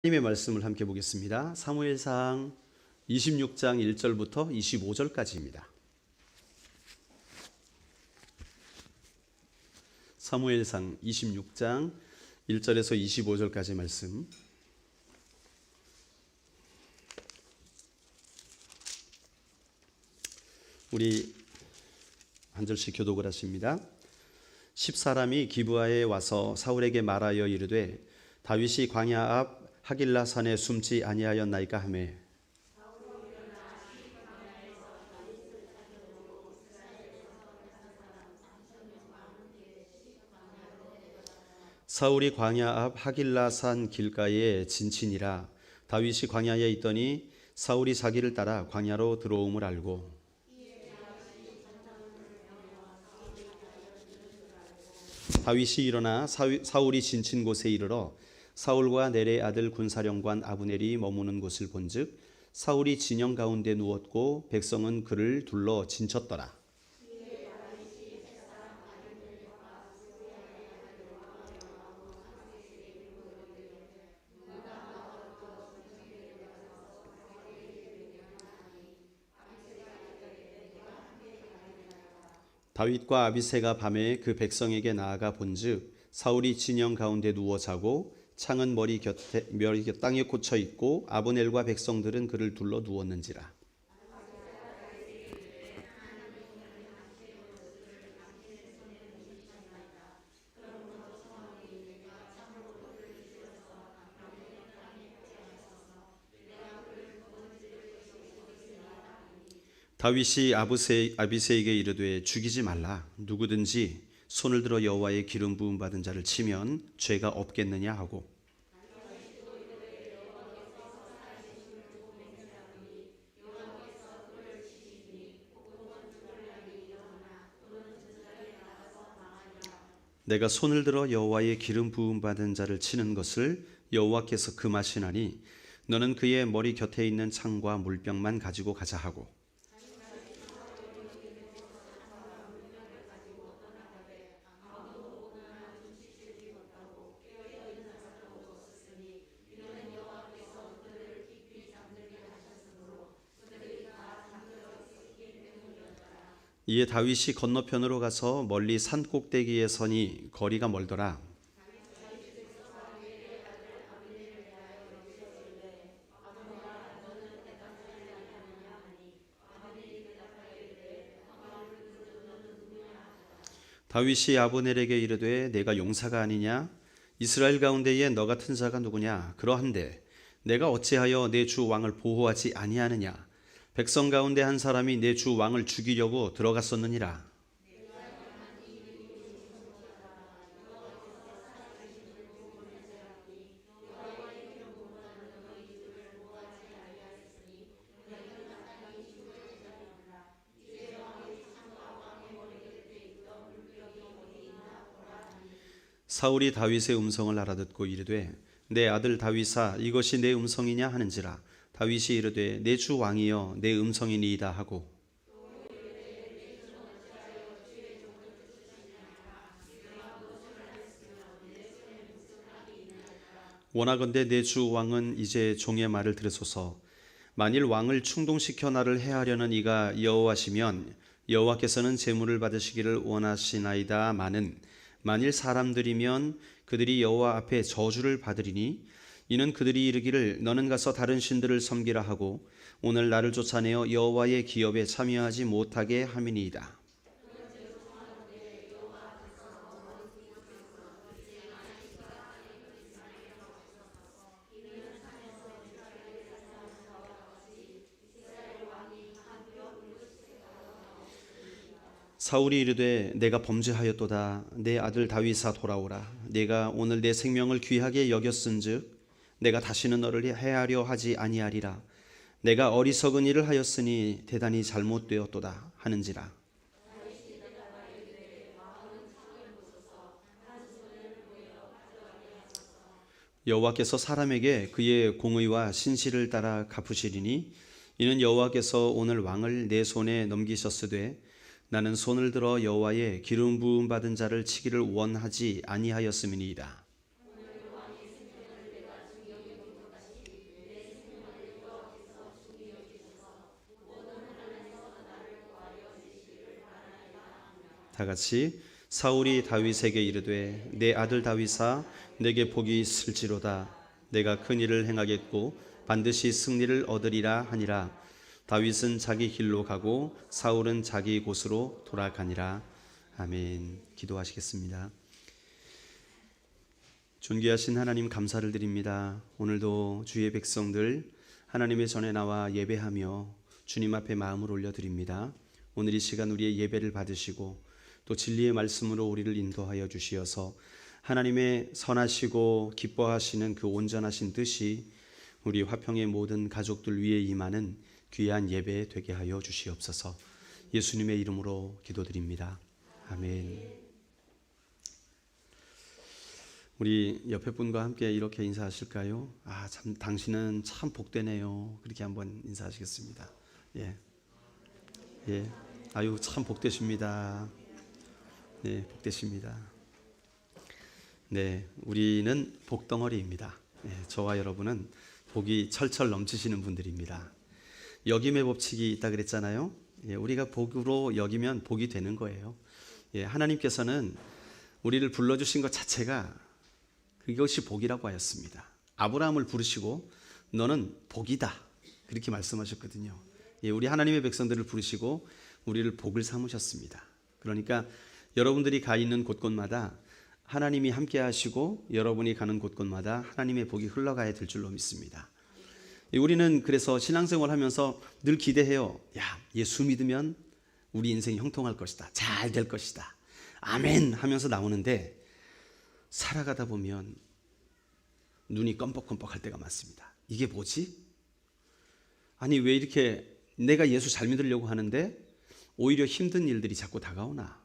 하나님의 말씀을 함께 보겠습니다. 사무엘상 26장 1절부터 25절까지입니다. 사무엘상 26장 1절에서 25절까지 말씀. 우리 한 절씩 교독을 하십니다. 10사람이 기브아에 와서 사울에게 말하여 이르되 다윗이 광야 앞 하길라 산에 숨지 아니하였나이까 하매 사울이 광야 앞 하길라 산 길가에 진친이라. 다윗이 광야에 있더니 사울이 자기를 따라 광야로 들어옴을 알고 다윗이 일어나 사울이 진친 곳에 이르러 사울과 넬의 아들 군사령관 아브넬이 머무는 곳을 본즉 사울이 진영 가운데 누웠고 백성은 그를 둘러 진쳤더라. 다윗과 아비새가 밤에 그 백성에게 나아가 본즉 사울이 진영 가운데 누워 자고 창은 머리 땅에 꽂혀 있고 아브넬과 백성들은 그를 둘러 누웠는지라. 다윗이 아비새에게 이르되 죽이지 말라. 누구든지 손을 들어 여호와의 기름 부음 받은 자를 치면 죄가 없겠느냐 하고 내가 손을 들어 여호와의 기름 부음 받은 자를 치는 것을 여호와께서 금하시나니 너는 그의 머리 곁에 있는 창과 물병만 가지고 가자 하고 이에 다윗이 건너편으로 가서 멀리 산 꼭대기에 서니 거리가 멀더라. 다윗이 아브넬에게 이르되 내가 용사가 아니냐? 이스라엘 가운데에 너 같은 자가 누구냐? 그러한데 내가 어찌하여 내 주 왕을 보호하지 아니하느냐? 백성 가운데 한 사람이 내 주 왕을 죽이려고 들어갔었느니라. 사울이 다윗의 음성을 알아듣고 이르되 내 아들 다윗아 이것이 내 음성이냐 하는지라. 다윗이 이르되 내 주 왕이여 내 음성이니이다 하고 원하건대 내 주 왕은 이제 종의 말을 들으소서. 만일 왕을 충동시켜 나를 해하려는 이가 여호와시면 여호와께서는 제물을 받으시기를 원하시나이다마는 만일 사람들이면 그들이 여호와 앞에 저주를 받으리니 이는 그들이 이르기를 너는 가서 다른 신들을 섬기라 하고 오늘 나를 쫓아내어 여호와의 기업에 참여하지 못하게 함이니이다. 사울이 이르되 내가 범죄하였도다. 내 아들 다윗아 돌아오라. 내가 오늘 내 생명을 귀하게 여겼은즉 내가 다시는 너를 해하려 하지 아니하리라. 내가 어리석은 일을 하였으니 대단히 잘못되었도다 하는지라. 여호와께서 사람에게 그의 공의와 신실을 따라 갚으시리니 이는 여호와께서 오늘 왕을 내 손에 넘기셨으되 나는 손을 들어 여호와의 기름 부음 받은 자를 치기를 원하지 아니하였음이니이다. 다 같이 사울이 다윗에게 이르되 내 아들 다윗아 내게 복이 있을지로다. 내가 큰 일을 행하겠고 반드시 승리를 얻으리라 하니라. 다윗은 자기 길로 가고 사울은 자기 곳으로 돌아가니라. 아멘. 기도하시겠습니다. 존귀하신 하나님 감사를 드립니다. 오늘도 주의 백성들 하나님의 전에 나와 예배하며 주님 앞에 마음을 올려드립니다. 오늘 이 시간 우리의 예배를 받으시고 또 진리의 말씀으로 우리를 인도하여 주시어서 하나님의 선하시고 기뻐하시는 그 온전하신 뜻이 우리 화평의 모든 가족들 위에 임하는 귀한 예배 되게 하여 주시옵소서. 예수님의 이름으로 기도드립니다. 아멘. 우리 옆에 분과 함께 이렇게 인사하실까요? 참 당신은 참 복되네요. 그렇게 한번 인사하시겠습니다. 예. 아유 참 복되십니다. 네, 복되십니다. 네, 우리는 복덩어리입니다. 네, 저와 여러분은 복이 철철 넘치시는 분들입니다. 여김의 법칙이 있다 그랬잖아요. 예, 우리가 복으로 여기면 복이 되는 거예요. 예, 하나님께서는 우리를 불러주신 것 자체가 그것이 복이라고 하였습니다. 아브라함을 부르시고 너는 복이다 그렇게 말씀하셨거든요. 예, 우리 하나님의 백성들을 부르시고 우리를 복을 삼으셨습니다. 그러니까 여러분들이 가 있는 곳곳마다 하나님이 함께 하시고 여러분이 가는 곳곳마다 하나님의 복이 흘러가야 될 줄로 믿습니다. 우리는 그래서 신앙생활 하면서 늘 기대해요. 예수 믿으면 우리 인생이 형통할 것이다. 잘 될 것이다. 아멘 하면서 나오는데 살아가다 보면 눈이 껌뻑껌뻑할 때가 많습니다. 이게 뭐지? 아니 왜 이렇게 내가 예수 잘 믿으려고 하는데 오히려 힘든 일들이 자꾸 다가오나?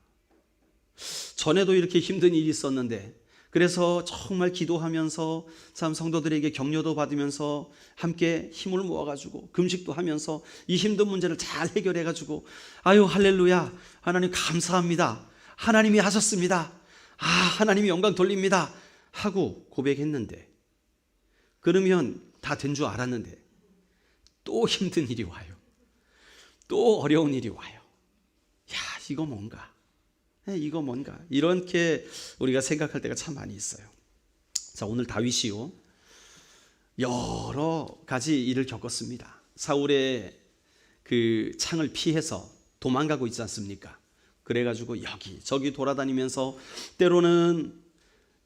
전에도 이렇게 힘든 일이 있었는데 그래서 정말 기도하면서 참 성도들에게 격려도 받으면서 함께 힘을 모아가지고 금식도 하면서 이 힘든 문제를 잘 해결해가지고 아유 할렐루야 하나님 감사합니다. 하나님이 하셨습니다. 하나님이 영광 돌립니다 하고 고백했는데 그러면 다 된 줄 알았는데 또 힘든 일이 와요. 또 어려운 일이 와요. 이거 뭔가? 이거 뭔가? 이렇게 우리가 생각할 때가 참 많이 있어요. 자, 오늘 다윗이요 여러 가지 일을 겪었습니다. 사울의 그 창을 피해서 도망가고 있지 않습니까? 그래가지고 여기 돌아다니면서 때로는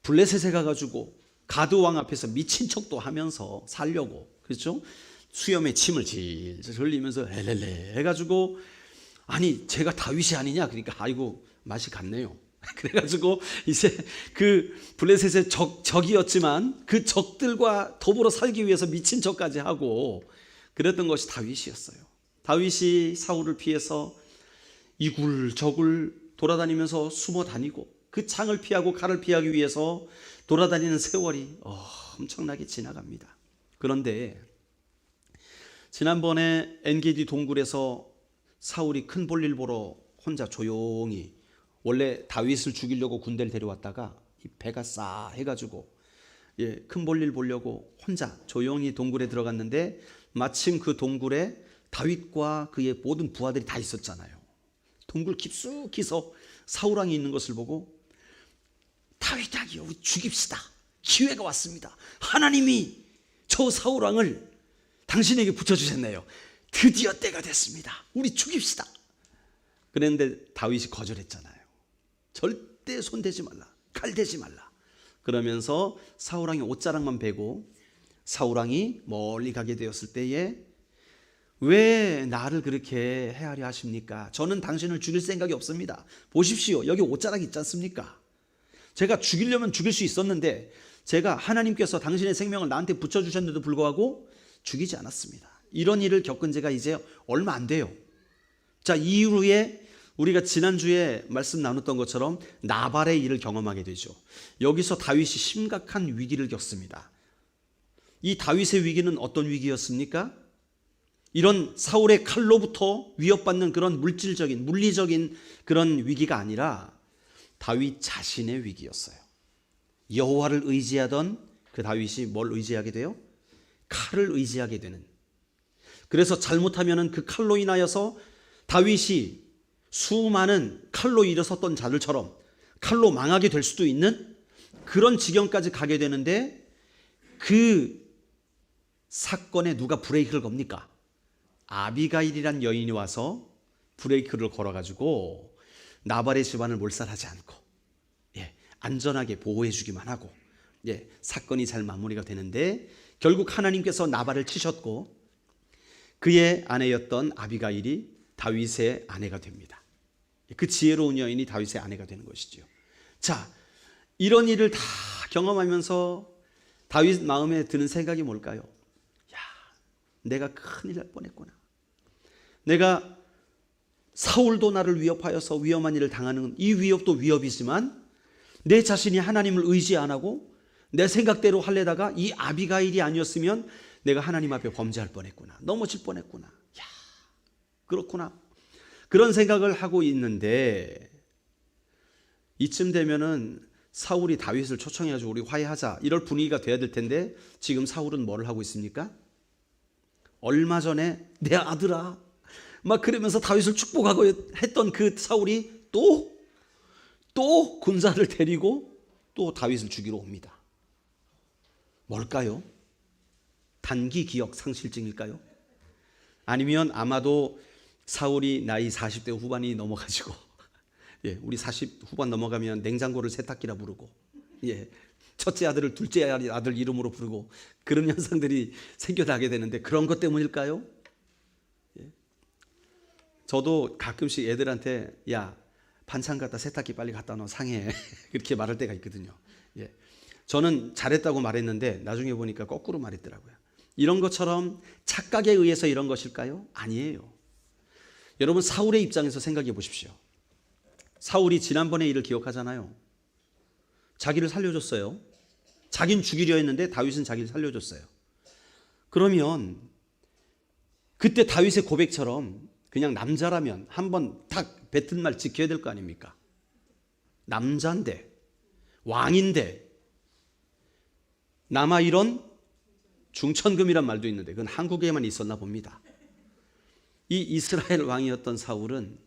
블레셋에 가가지고 가드 왕 앞에서 미친 척도 하면서 살려고, 그렇죠? 수염에 침을 질질 흘리면서 헬렐레 해가지고 아니 제가 다윗이 아니냐? 그러니까 아이고 맛이 갔네요. 그래가지고 이제 그 블레셋의 적이었지만 그 적들과 더불어 살기 위해서 미친 척까지 하고 그랬던 것이 다윗이었어요. 다윗이 사울을 피해서 이굴저굴 돌아다니면서 숨어 다니고 그 창을 피하고 칼을 피하기 위해서 돌아다니는 세월이 엄청나게 지나갑니다. 그런데 지난번에 엔게디 동굴에서 사울이 큰 볼일 보러 혼자 조용히, 원래 다윗을 죽이려고 군대를 데려왔다가 이 배가 싸 해가지고 큰 볼일 보려고 혼자 조용히 동굴에 들어갔는데 마침 그 동굴에 다윗과 그의 모든 부하들이 다 있었잖아요. 동굴 깊숙이서 사울왕이 있는 것을 보고 다윗왕이여 우리 죽입시다. 기회가 왔습니다. 하나님이 저 사울왕을 당신에게 붙여주셨네요. 드디어 때가 됐습니다. 우리 죽입시다. 그랬는데 다윗이 거절했잖아요. 절대 손대지 말라. 칼 대지 말라. 그러면서 사울왕이 옷자락만 베고 사울왕이 멀리 가게 되었을 때에 왜 나를 그렇게 헤아려 하십니까? 저는 당신을 죽일 생각이 없습니다. 보십시오. 여기 옷자락 있지 않습니까? 제가 죽이려면 죽일 수 있었는데 제가 하나님께서 당신의 생명을 나한테 붙여주셨는데도 불구하고 죽이지 않았습니다. 이런 일을 겪은 지가 이제 얼마 안 돼요. 자, 이후에 우리가 지난주에 말씀 나눴던 것처럼 나발의 일을 경험하게 되죠. 여기서 다윗이 심각한 위기를 겪습니다. 이 다윗의 위기는 어떤 위기였습니까? 이런 사울의 칼로부터 위협받는 그런 물리적인 그런 위기가 아니라 다윗 자신의 위기였어요. 여호와를 의지하던 그 다윗이 뭘 의지하게 돼요? 칼을 의지하게 되는. 그래서 잘못하면 그 칼로 인하여서 다윗이 수많은 칼로 일어섰던 자들처럼 칼로 망하게 될 수도 있는 그런 지경까지 가게 되는데, 그 사건에 누가 브레이크를 겁니까? 아비가일이란 여인이 와서 브레이크를 걸어가지고 나발의 집안을 몰살하지 않고, 안전하게 보호해 주기만 하고, 사건이 잘 마무리가 되는데, 결국 하나님께서 나발을 치셨고 그의 아내였던 아비가일이 다윗의 아내가 됩니다. 그 지혜로운 여인이 다윗의 아내가 되는 것이죠. 자, 이런 일을 다 경험하면서 다윗 마음에 드는 생각이 뭘까요? 야, 내가 큰일 날 뻔했구나. 내가 사울도 나를 위협하여서 위험한 일을 당하는 이 위협도 위협이지만, 내 자신이 하나님을 의지 안 하고 내 생각대로 하려다가 이 아비가일이 아니었으면 내가 하나님 앞에 범죄할 뻔했구나. 넘어질 뻔했구나. 야, 그렇구나. 그런 생각을 하고 있는데, 이쯤 되면은 사울이 다윗을 초청해가지고 우리 화해하자 이럴 분위기가 돼야 될 텐데, 지금 사울은 뭐를 하고 있습니까? 얼마 전에 내 아들아 막 그러면서 다윗을 축복하고 했던 그 사울이 또 군사를 데리고 또 다윗을 죽이러 옵니다. 뭘까요? 단기 기억 상실증일까요? 아니면 아마도 사울이 나이 40대 후반이 넘어가지고, 우리 40 후반 넘어가면 냉장고를 세탁기라 부르고, 첫째 아들을 둘째 아들 이름으로 부르고, 그런 현상들이 생겨나게 되는데, 그런 것 때문일까요? 저도 가끔씩 애들한테 야, 반찬 갖다 세탁기 빨리 갖다 놓아 상해 그렇게 말할 때가 있거든요. 저는 잘했다고 말했는데 나중에 보니까 거꾸로 말했더라고요. 이런 것처럼 착각에 의해서 이런 것일까요? 아니에요. 여러분, 사울의 입장에서 생각해 보십시오. 사울이 지난번의 일을 기억하잖아요. 자기를 살려줬어요. 자기는 죽이려 했는데 다윗은 자기를 살려줬어요. 그러면 그때 다윗의 고백처럼 그냥 남자라면 한번 딱 뱉은 말 지켜야 될 거 아닙니까? 남자인데, 왕인데, 남아 이런 중천금이란 말도 있는데 그건 한국에만 있었나 봅니다. 이 이스라엘 왕이었던 사울은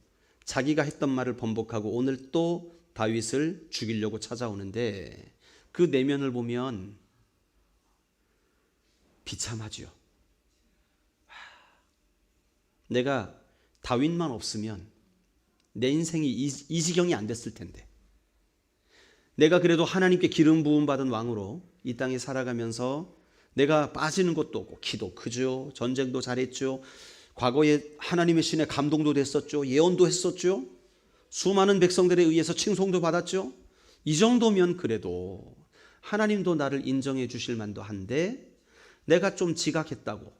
자기가 했던 말을 번복하고 오늘 또 다윗을 죽이려고 찾아오는데, 그 내면을 보면 비참하죠. 내가 다윗만 없으면 내 인생이 이 지경이 안 됐을 텐데, 내가 그래도 하나님께 기름 부음 받은 왕으로 이 땅에 살아가면서 내가 빠지는 것도 없고, 키도 크죠, 전쟁도 잘했죠, 과거에 하나님의 신에 감동도 됐었죠, 예언도 했었죠, 수많은 백성들에 의해서 칭송도 받았죠. 이 정도면 그래도 하나님도 나를 인정해 주실 만도 한데, 내가 좀 지각했다고,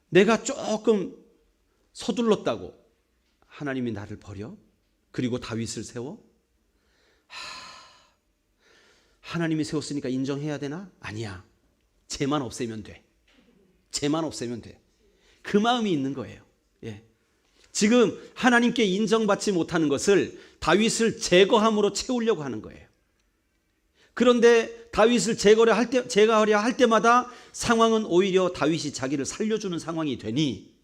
내가 조금 서둘렀다고 하나님이 나를 버려? 그리고 다윗을 세워? 하나님이 세웠으니까 인정해야 되나? 아니야. 쟤만 없애면 돼. 쟤만 없애면 돼. 그 마음이 있는 거예요. 지금 하나님께 인정받지 못하는 것을 다윗을 제거함으로 채우려고 하는 거예요. 그런데 다윗을 제거하려 할 때마다 상황은 오히려 다윗이 자기를 살려주는 상황이 되니,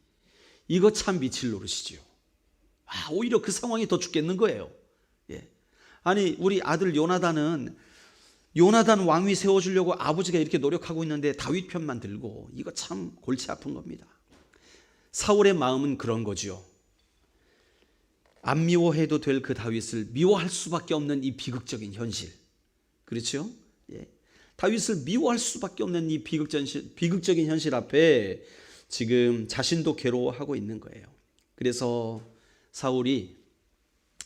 이거 참 미칠 노릇이지요. 오히려 그 상황이 더 죽겠는 거예요. 아니, 우리 아들 요나단 왕위 세워주려고 아버지가 이렇게 노력하고 있는데 다윗 편만 들고, 이거 참 골치 아픈 겁니다. 사울의 마음은 그런 거죠. 안 미워해도 될 그 다윗을 미워할 수밖에 없는 이 비극적인 현실, 그렇죠? 다윗을 미워할 수밖에 없는 이 비극적인 현실 앞에 지금 자신도 괴로워하고 있는 거예요. 그래서 사울이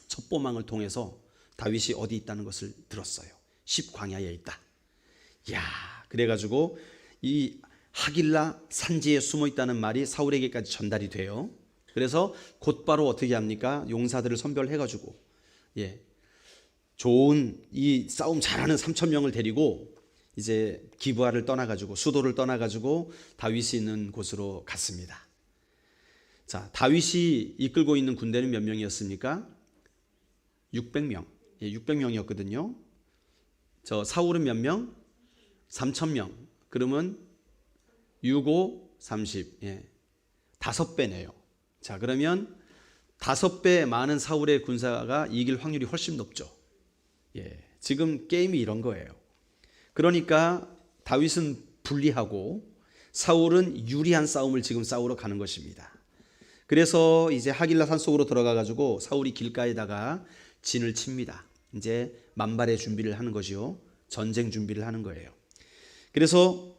첩보망을 통해서 다윗이 어디 있다는 것을 들었어요. 십광야에 있다. 그래가지고 이 하길라 산지에 숨어 있다는 말이 사울에게까지 전달이 돼요. 그래서 곧바로 어떻게 합니까? 용사들을 선별해가지고 좋은 이 싸움 잘하는 3,000명을 데리고 이제 기브아를 떠나가지고, 수도를 떠나가지고 다윗이 있는 곳으로 갔습니다. 자, 다윗이 이끌고 있는 군대는 몇 명이었습니까? 600명. 600명이었거든요. 저 사울은 몇 명? 3,000명. 그러면 6, 5, 30. 5배네요. 자, 그러면 5배 많은 사울의 군사가 이길 확률이 훨씬 높죠. 예, 지금 게임이 이런 거예요. 그러니까 다윗은 불리하고 사울은 유리한 싸움을 지금 싸우러 가는 것입니다. 그래서 이제 하길라 산속으로 들어가 가지고 사울이 길가에다가 진을 칩니다. 이제 만발의 준비를 하는 것이요, 전쟁 준비를 하는 거예요. 그래서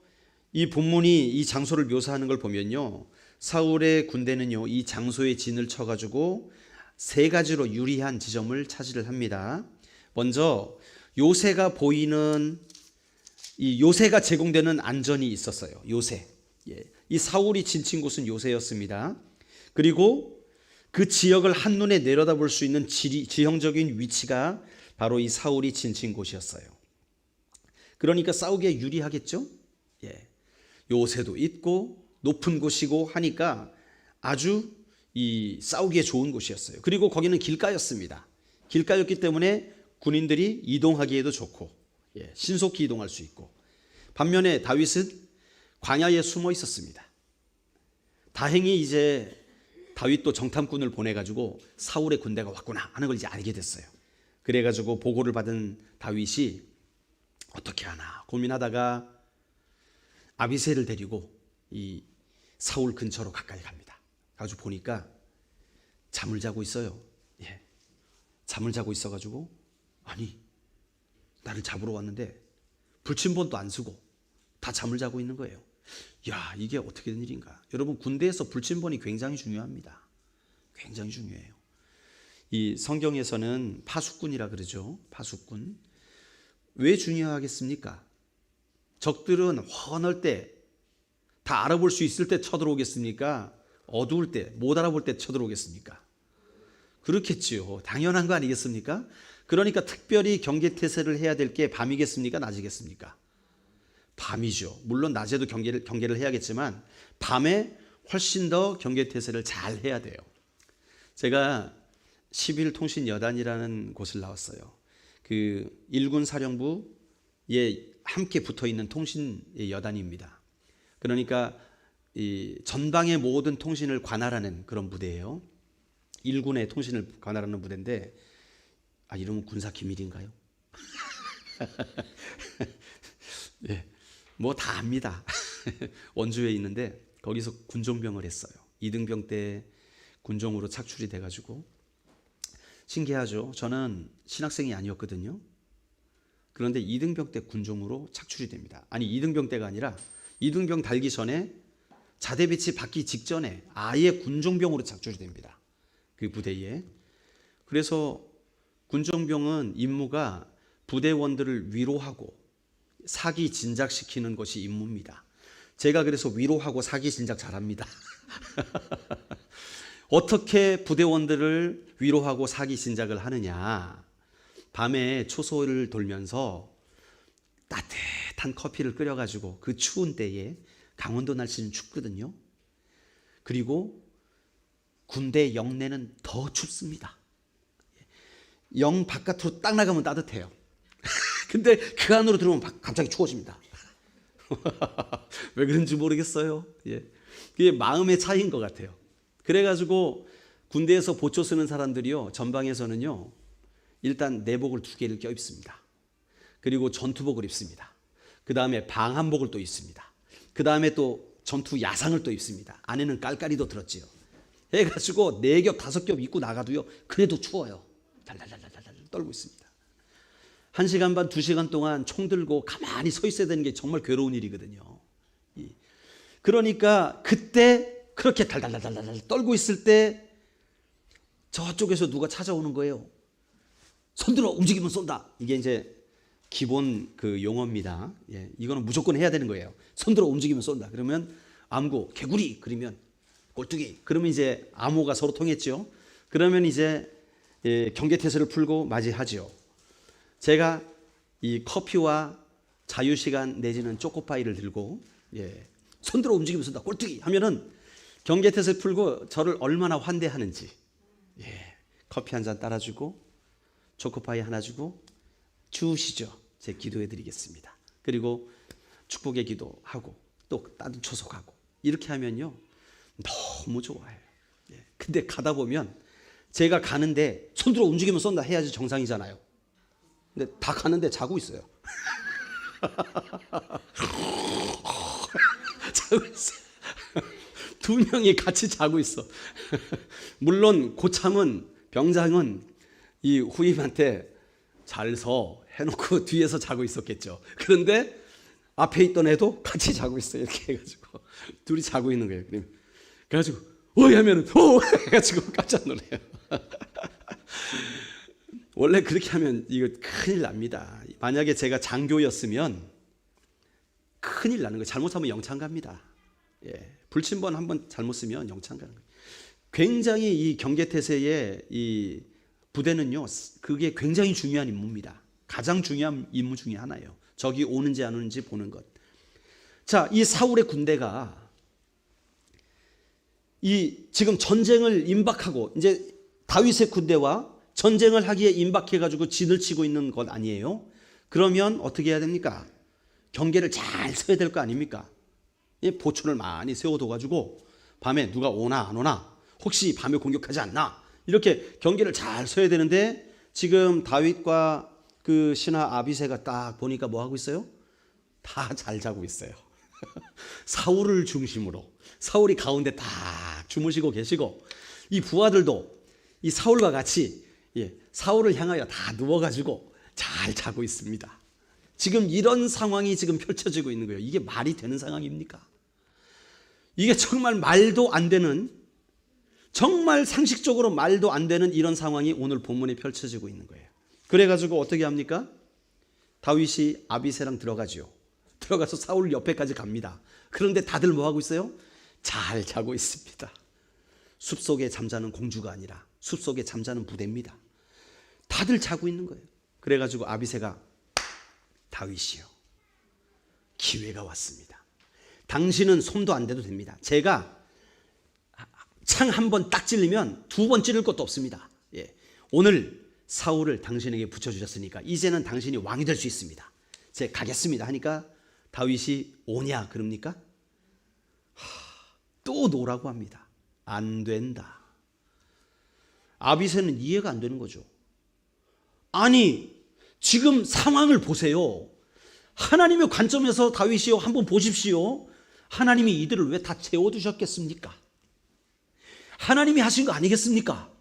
이 본문이 이 장소를 묘사하는 걸 보면요, 사울의 군대는요 이 장소에 진을 쳐가지고 3가지로 유리한 지점을 차지를 합니다. 먼저 요새가 보이는, 이 요새가 제공되는 안전이 있었어요. 요새. 예. 이 사울이 진친 곳은 요새였습니다. 그리고 그 지역을 한눈에 내려다볼 수 있는 지형적인 위치가 바로 이 사울이 진친 곳이었어요. 그러니까 싸우기에 유리하겠죠? 예. 요새도 있고 높은 곳이고 하니까 아주 이 싸우기에 좋은 곳이었어요. 그리고 거기는 길가였습니다. 길가였기 때문에 군인들이 이동하기에도 좋고, 예, 신속히 이동할 수 있고. 반면에 다윗은 광야에 숨어 있었습니다. 다행히 이제 다윗도 정탐꾼을 보내가지고 사울의 군대가 왔구나 하는 걸 이제 알게 됐어요. 그래가지고 보고를 받은 다윗이 어떻게 하나 고민하다가 아비새를 데리고 이 사울 근처로 가까이 갑니다. 가지고 보니까 잠을 자고 있어요. 예, 잠을 자고 있어가지고, 아니 나를 잡으러 왔는데 불침번도 안 쓰고 다 잠을 자고 있는 거예요. 야, 이게 어떻게 된 일인가. 여러분, 군대에서 불침번이 굉장히 중요합니다. 굉장히 중요해요. 이 성경에서는 파수꾼이라 그러죠. 파수꾼. 왜 중요하겠습니까? 적들은 훤할 때, 다 알아볼 수 있을 때 쳐들어오겠습니까? 어두울 때, 못 알아볼 때 쳐들어오겠습니까? 그렇겠지요. 당연한 거 아니겠습니까? 그러니까 특별히 경계태세를 해야 될 게 밤이겠습니까? 낮이겠습니까? 밤이죠. 물론 낮에도 경계를 해야겠지만 밤에 훨씬 더 경계태세를 잘 해야 돼요. 제가 11 통신 여단이라는 곳을 나왔어요. 그 일군 사령부에 함께 붙어 있는 통신 여단입니다. 그러니까 이 전방의 모든 통신을 관할하는 그런 부대예요. 일군의 통신을 관할하는 부대인데, 이러면 군사 기밀인가요? 예, 뭐 다 압니다. 원주에 있는데 거기서 군종병을 했어요. 이등병 때 군종으로 착출이 돼가지고. 신기하죠. 저는 신학생이 아니었거든요. 그런데 이등병 때 군종으로 착출이 됩니다. 아니, 이등병 때가 아니라 이등병 달기 전에 자대 배치 받기 직전에 아예 군종병으로 착출이 됩니다. 그 부대에. 그래서 군종병은 임무가 부대원들을 위로하고 사기 진작시키는 것이 임무입니다. 제가 그래서 위로하고 사기 진작 잘합니다. 어떻게 부대원들을 위로하고 사기 진작을 하느냐. 밤에 초소를 돌면서 따뜻한 커피를 끓여가지고 그 추운 때에, 강원도 날씨는 춥거든요. 그리고 군대 영내는 더 춥습니다. 영 바깥으로 딱 나가면 따뜻해요. 근데 그 안으로 들어오면 갑자기 추워집니다. 왜 그런지 모르겠어요. 예. 그게 마음의 차이인 것 같아요. 그래가지고 군대에서 보초 쓰는 사람들이요, 전방에서는요, 일단 내복을 2개를 껴입습니다. 그리고 전투복을 입습니다. 그 다음에 방한복을 또 입습니다. 그 다음에 또 전투 야상을 또 입습니다. 안에는 깔깔이도 들었지요. 해가지고 4겹 5겹 입고 나가도요, 그래도 추워요. 달달달달달 떨고 있습니다. 1시간 반 2시간 동안 총 들고 가만히 서 있어야 되는 게 정말 괴로운 일이거든요. 그러니까 그때 그렇게 달달달달 떨고 있을 때 저쪽에서 누가 찾아오는 거예요. 손들어, 움직이면 쏜다. 이게 이제 기본 그 용어입니다. 예, 이거는 무조건 해야 되는 거예요. 손들어, 움직이면 쏜다. 그러면 암고, 개구리, 그러면 꼴뚜기. 그러면 이제 암호가 서로 통했죠. 그러면 이제 경계태세를 풀고 맞이하죠. 제가 이 커피와 자유시간 내지는 초코파이를 들고, 손들어 움직이면 쏜다, 꼴뚜기 하면은 경계태세를 풀고 저를 얼마나 환대하는지. 커피 한 잔 따라주고 초코파이 하나 주고, 주시죠. 제 기도해 드리겠습니다. 그리고 축복의 기도하고 또 따뜻 초속하고 이렇게 하면요, 너무 좋아요. 근데 가다 보면 제가 가는데 손들어 움직이면 쏜다 해야지 정상이잖아요. 근데 다 가는데 자고 있어요. 자고 있어. 두 명이 같이 자고 있어. 물론 고참은 병장은 이 후임한테 잘 서 해놓고 뒤에서 자고 있었겠죠. 그런데 앞에 있던 애도 같이 자고 있어요. 이렇게 해가지고 둘이 자고 있는 거예요. 그래가지고 어이 하면은 해가지고 깜짝 놀래요. 원래 그렇게 하면 이거 큰일 납니다. 만약에 제가 장교였으면 큰일 나는 거예요. 잘못하면 영창 갑니다. 예, 불침번 한번 잘못 쓰면 영창 가는 거예요. 굉장히 이 경계태세의 이 부대는요, 그게 굉장히 중요한 임무입니다. 가장 중요한 임무 중에 하나예요. 적이 오는지 안 오는지 보는 것. 자, 이 사울의 군대가 이 지금 전쟁을 임박하고 이제 다윗의 군대와 전쟁을 하기에 임박해가지고 진을 치고 있는 것 아니에요? 그러면 어떻게 해야 됩니까? 경계를 잘 서야 될 거 아닙니까? 보초를 많이 세워둬가지고 밤에 누가 오나 안 오나, 혹시 밤에 공격하지 않나, 이렇게 경계를 잘 서야 되는데 지금 다윗과 그 신하 아비새가 딱 보니까 뭐 하고 있어요? 다 잘 자고 있어요. 사울을 중심으로 사울이 가운데 딱 주무시고 계시고, 이 부하들도 이 사울과 같이 사울을 향하여 다 누워가지고 잘 자고 있습니다. 지금 이런 상황이 지금 펼쳐지고 있는 거예요. 이게 말이 되는 상황입니까? 이게 정말 말도 안 되는, 정말 상식적으로 말도 안 되는 이런 상황이 오늘 본문에 펼쳐지고 있는 거예요. 그래가지고 어떻게 합니까? 다윗이 아비새랑 들어가죠. 들어가서 사울 옆에까지 갑니다. 그런데 다들 뭐 하고 있어요? 잘 자고 있습니다. 숲속에 잠자는 공주가 아니라 숲속에 잠자는 부대입니다. 다들 자고 있는 거예요. 그래가지고 아비새가 다윗이요, 기회가 왔습니다. 당신은 손도 안 대도 됩니다. 제가 창 한 번 딱 찔리면 두 번 찌를 것도 없습니다. 오늘 사울을 당신에게 붙여주셨으니까 이제는 당신이 왕이 될 수 있습니다. 제가 가겠습니다 하니까 다윗이 오냐 그럽니까? 또 노라고 합니다. 안 된다. 아비새는 이해가 안 되는 거죠. 아니 지금 상황을 보세요. 하나님의 관점에서 다윗이요, 한번 보십시오. 하나님이 이들을 왜 다 재워두셨겠습니까? 하나님이 하신 거 아니겠습니까?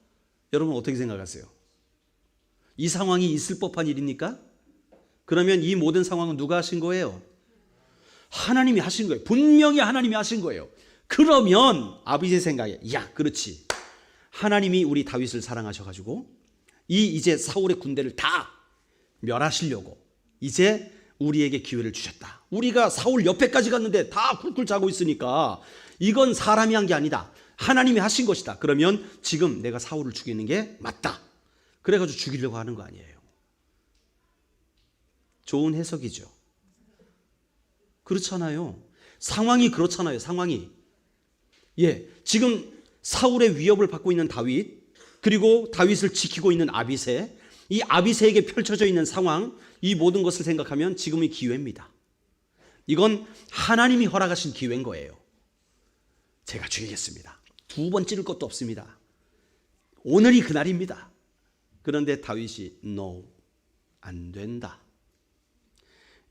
여러분 어떻게 생각하세요? 이 상황이 있을 법한 일입니까? 그러면 이 모든 상황은 누가 하신 거예요? 하나님이 하신 거예요. 분명히 하나님이 하신 거예요. 그러면 아비새 생각에, 야 그렇지, 하나님이 우리 다윗을 사랑하셔가지고 이제 사울의 군대를 다 멸하시려고 이제 우리에게 기회를 주셨다. 우리가 사울 옆에까지 갔는데 다 쿨쿨 자고 있으니까 이건 사람이 한 게 아니다, 하나님이 하신 것이다. 그러면 지금 내가 사울을 죽이는 게 맞다. 그래가지고 죽이려고 하는 거 아니에요. 좋은 해석이죠. 그렇잖아요. 상황이 그렇잖아요. 상황이. 지금 사울의 위협을 받고 있는 다윗, 그리고 다윗을 지키고 있는 아비새, 이 아비새에게 펼쳐져 있는 상황, 이 모든 것을 생각하면 지금의 기회입니다. 이건 하나님이 허락하신 기회인 거예요. 제가 죽이겠습니다. 두 번 찌를 것도 없습니다. 오늘이 그날입니다. 그런데 다윗이 no, 안 된다.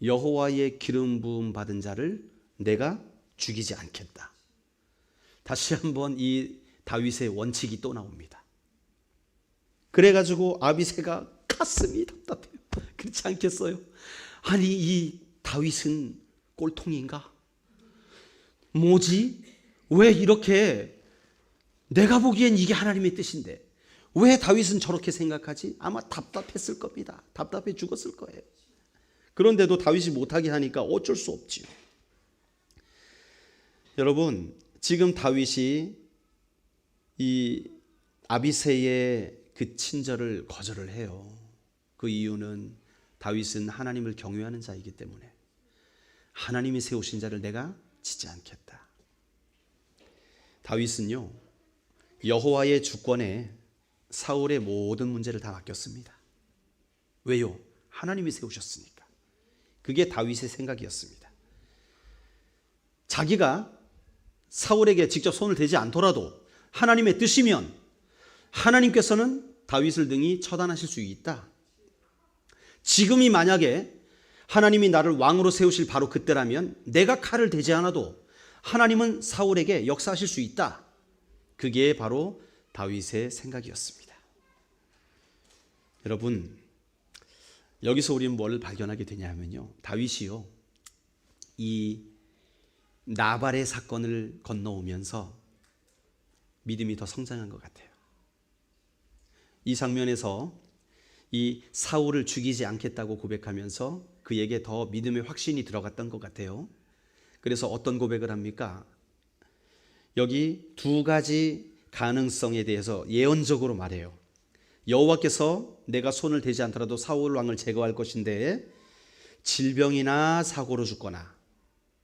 여호와의 기름 부음 받은 자를 내가 죽이지 않겠다. 다시 한번 이 다윗의 원칙이 또 나옵니다. 그래가지고 아비새가 가슴이 답답해요. 그렇지 않겠어요? 아니 이 다윗은 꼴통인가? 뭐지? 왜 이렇게, 내가 보기엔 이게 하나님의 뜻인데 왜 다윗은 저렇게 생각하지? 아마 답답했을 겁니다. 답답해 죽었을 거예요. 그런데도 다윗이 못하게 하니까 어쩔 수 없지요. 여러분 지금 다윗이 이 아비새의 그 친절을 거절을 해요. 그 이유는 다윗은 하나님을 경외하는 자이기 때문에 하나님이 세우신 자를 내가 치지 않겠다. 다윗은요 여호와의 주권에 사울의 모든 문제를 다 맡겼습니다. 왜요? 하나님이 세우셨으니까. 그게 다윗의 생각이었습니다. 자기가 사울에게 직접 손을 대지 않더라도 하나님의 뜻이면 하나님께서는 다윗을 등이 처단하실 수 있다. 지금이 만약에 하나님이 나를 왕으로 세우실 바로 그때라면 내가 칼을 대지 않아도 하나님은 사울에게 역사하실 수 있다. 그게 바로 다윗의 생각이었습니다. 여러분, 여기서 우리는 뭘 발견하게 되냐면요, 다윗이요, 이 나발의 사건을 건너오면서 믿음이 더 성장한 것 같아요. 이 장면에서 이 사울을 죽이지 않겠다고 고백하면서 그에게 더 믿음의 확신이 들어갔던 것 같아요. 그래서 어떤 고백을 합니까? 여기 두 가지 가능성에 대해서 예언적으로 말해요. 여호와께서 내가 손을 대지 않더라도 사울 왕을 제거할 것인데 질병이나 사고로 죽거나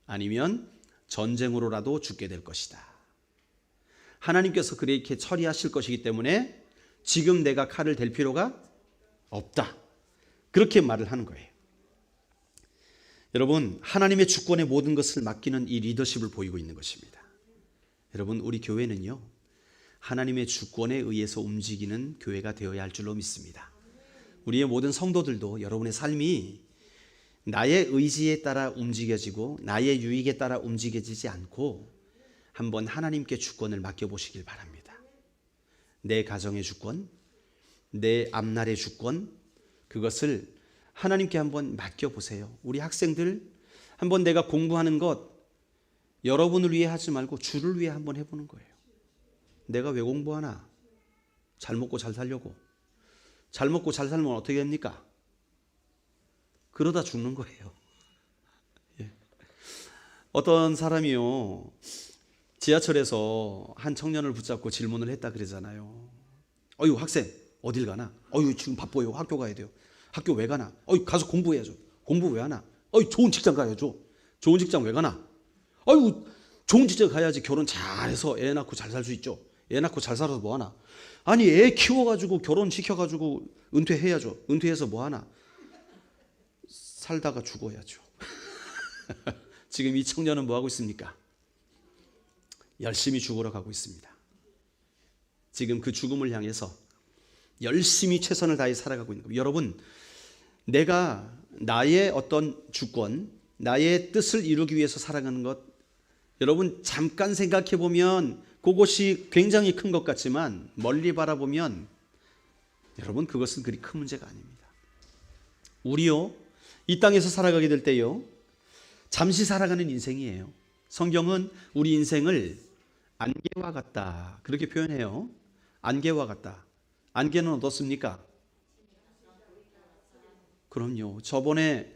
아니면 전쟁으로라도 죽게 될 것이다. 하나님께서 그렇게 처리하실 것이기 때문에 지금 내가 칼을 댈 필요가 없다. 그렇게 말을 하는 거예요. 여러분, 하나님의 주권에 모든 것을 맡기는 이 리더십을 보이고 있는 것입니다. 여러분, 우리 교회는요, 하나님의 주권에 의해서 움직이는 교회가 되어야 할 줄로 믿습니다. 우리의 모든 성도들도 여러분의 삶이 나의 의지에 따라 움직여지고 나의 유익에 따라 움직여지지 않고 한번 하나님께 주권을 맡겨보시길 바랍니다. 내 가정의 주권, 내 앞날의 주권, 그것을 하나님께 한번 맡겨보세요. 우리 학생들 한번 내가 공부하는 것 여러분을 위해 하지 말고 주를 위해 한번 해보는 거예요. 내가 왜 공부하나? 잘 먹고 잘 살려고. 잘 먹고 잘 살면 어떻게 됩니까? 그러다 죽는 거예요. 예. 어떤 사람이요, 지하철에서 한 청년을 붙잡고 질문을 했다 그러잖아요. 어유 학생 어딜 가나? 어유 지금 바빠요. 학교 가야 돼요. 학교 왜 가나? 어유 가서 공부해야죠. 공부 왜 하나? 어유 좋은 직장 가야죠. 좋은 직장 왜 가나? 어유 좋은 직장 가야지 결혼 잘해서 애 낳고 잘 살 수 있죠. 애 낳고 잘 살아서 뭐 하나? 아니 애 키워가지고 결혼시켜가지고 은퇴해야죠. 은퇴해서 뭐 하나? 살다가 죽어야죠. 지금 이 청년은 뭐 하고 있습니까? 열심히 죽으러 가고 있습니다. 지금 그 죽음을 향해서 열심히 최선을 다해 살아가고 있는 겁니다. 여러분, 내가 나의 어떤 주권, 나의 뜻을 이루기 위해서 살아가는 것, 여러분 잠깐 생각해 보면 그것이 굉장히 큰 것 같지만 멀리 바라보면 여러분 그것은 그리 큰 문제가 아닙니다. 우리요, 이 땅에서 살아가게 될 때요, 잠시 살아가는 인생이에요. 성경은 우리 인생을 안개와 같다 그렇게 표현해요. 안개와 같다. 안개는 어떻습니까? 그럼요. 저번에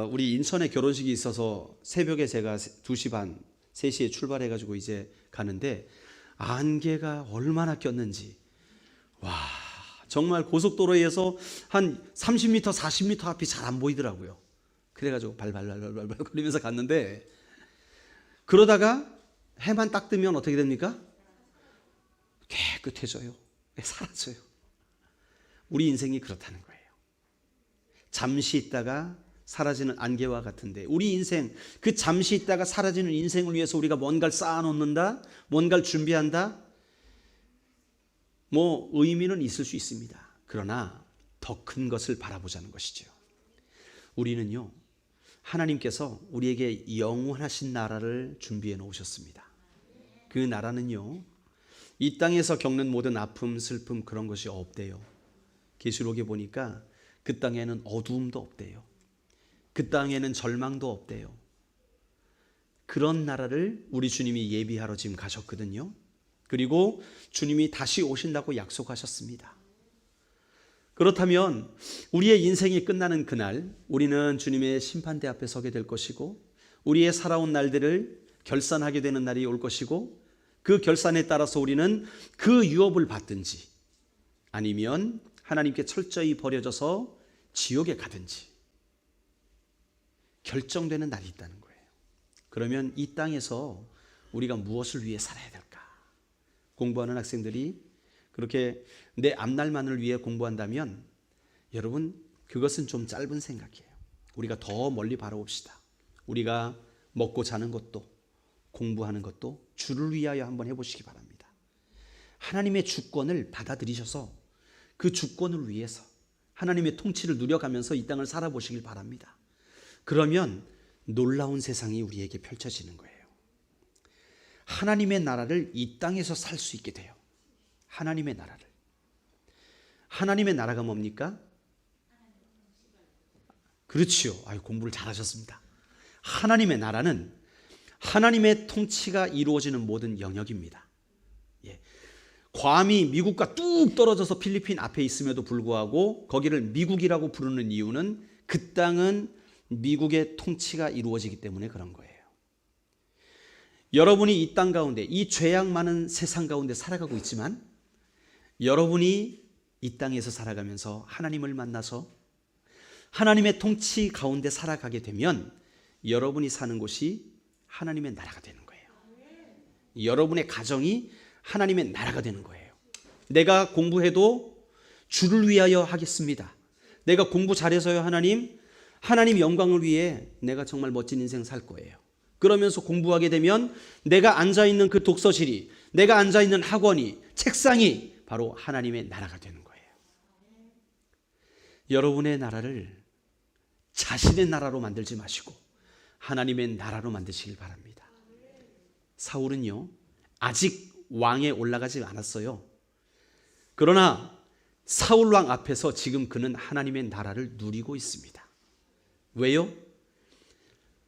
우리 인천에 결혼식이 있어서 새벽에 제가 2시 반, 3시에 출발해가지고 이제 가는데 안개가 얼마나 꼈는지, 와, 정말 고속도로에서 한 30m, 40m 앞이 잘 안 보이더라고요. 그래가지고 발발발발발 거리면서 갔는데, 그러다가 해만 딱 뜨면 어떻게 됩니까? 깨끗해져요. 사라져요. 우리 인생이 그렇다는 거예요. 잠시 있다가 사라지는 안개와 같은데 우리 인생, 그 잠시 있다가 사라지는 인생을 위해서 우리가 뭔가를 쌓아놓는다, 뭔가를 준비한다, 뭐 의미는 있을 수 있습니다. 그러나 더 큰 것을 바라보자는 것이죠. 우리는요, 하나님께서 우리에게 영원하신 나라를 준비해 놓으셨습니다. 그 나라는요, 이 땅에서 겪는 모든 아픔, 슬픔 그런 것이 없대요. 계시록에 보니까 그 땅에는 어두움도 없대요. 그 땅에는 절망도 없대요. 그런 나라를 우리 주님이 예비하러 지금 가셨거든요. 그리고 주님이 다시 오신다고 약속하셨습니다. 그렇다면 우리의 인생이 끝나는 그날 우리는 주님의 심판대 앞에 서게 될 것이고, 우리의 살아온 날들을 결산하게 되는 날이 올 것이고, 그 결산에 따라서 우리는 그 유업을 받든지 아니면 하나님께 철저히 버려져서 지옥에 가든지 결정되는 날이 있다는 거예요. 그러면 이 땅에서 우리가 무엇을 위해 살아야 될까? 공부하는 학생들이 그렇게 내 앞날만을 위해 공부한다면 여러분 그것은 좀 짧은 생각이에요. 우리가 더 멀리 바라봅시다. 우리가 먹고 자는 것도 공부하는 것도 주를 위하여 한번 해보시기 바랍니다. 하나님의 주권을 받아들이셔서 그 주권을 위해서 하나님의 통치를 누려가면서 이 땅을 살아보시길 바랍니다. 그러면 놀라운 세상이 우리에게 펼쳐지는 거예요. 하나님의 나라를 이 땅에서 살 수 있게 돼요. 하나님의 나라를. 하나님의 나라가 뭡니까? 그렇지요. 아유, 공부를 잘하셨습니다. 하나님의 나라는 하나님의 통치가 이루어지는 모든 영역입니다. 예. 괌이 미국과 뚝 떨어져서 필리핀 앞에 있음에도 불구하고 거기를 미국이라고 부르는 이유는 그 땅은 미국의 통치가 이루어지기 때문에 그런 거예요. 여러분이 이 땅 가운데, 이 죄악 많은 세상 가운데 살아가고 있지만 여러분이 이 땅에서 살아가면서 하나님을 만나서 하나님의 통치 가운데 살아가게 되면 여러분이 사는 곳이 하나님의 나라가 되는 거예요. 여러분의 가정이 하나님의 나라가 되는 거예요. 내가 공부해도 주를 위하여 하겠습니다. 내가 공부 잘해서요 하나님 영광을 위해 내가 정말 멋진 인생 살 거예요. 그러면서 공부하게 되면 내가 앉아있는 그 독서실이, 내가 앉아있는 학원이, 책상이 바로 하나님의 나라가 되는 거예요. 여러분의 나라를 자신의 나라로 만들지 마시고 하나님의 나라로 만드시길 바랍니다. 사울은요, 아직 왕에 올라가지 않았어요. 그러나 사울 왕 앞에서 지금 그는 하나님의 나라를 누리고 있습니다. 왜요?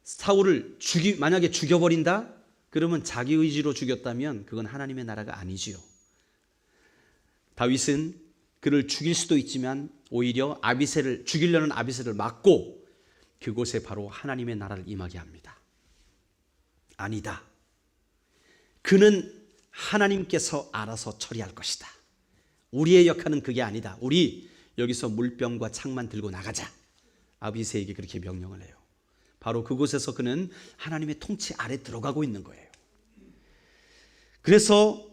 사울을 만약에 죽여버린다? 그러면 자기 의지로 죽였다면 그건 하나님의 나라가 아니지요. 다윗은 그를 죽일 수도 있지만 오히려 죽이려는 아비새를 막고 그곳에 바로 하나님의 나라를 임하게 합니다. 아니다. 그는 하나님께서 알아서 처리할 것이다. 우리의 역할은 그게 아니다. 우리 여기서 물병과 창만 들고 나가자. 아비새에게 그렇게 명령을 해요. 바로 그곳에서 그는 하나님의 통치 아래 들어가고 있는 거예요. 그래서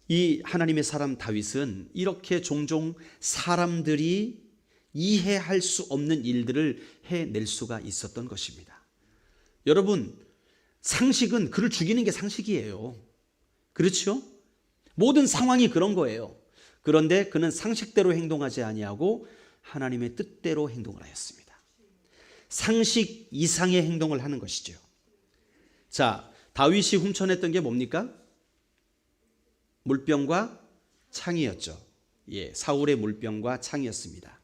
이 하나님의 사람 다윗은 이렇게 종종 사람들이 이해할 수 없는 일들을 해낼 수가 있었던 것입니다. 여러분, 상식은 그를 죽이는 게 상식이에요. 그렇죠? 모든 상황이 그런 거예요. 그런데 그는 상식대로 행동하지 아니하고 하나님의 뜻대로 행동을 하였습니다. 상식 이상의 행동을 하는 것이죠. 자, 다윗이 훔쳐냈던 게 뭡니까? 물병과 창이었죠. 예, 사울의 물병과 창이었습니다.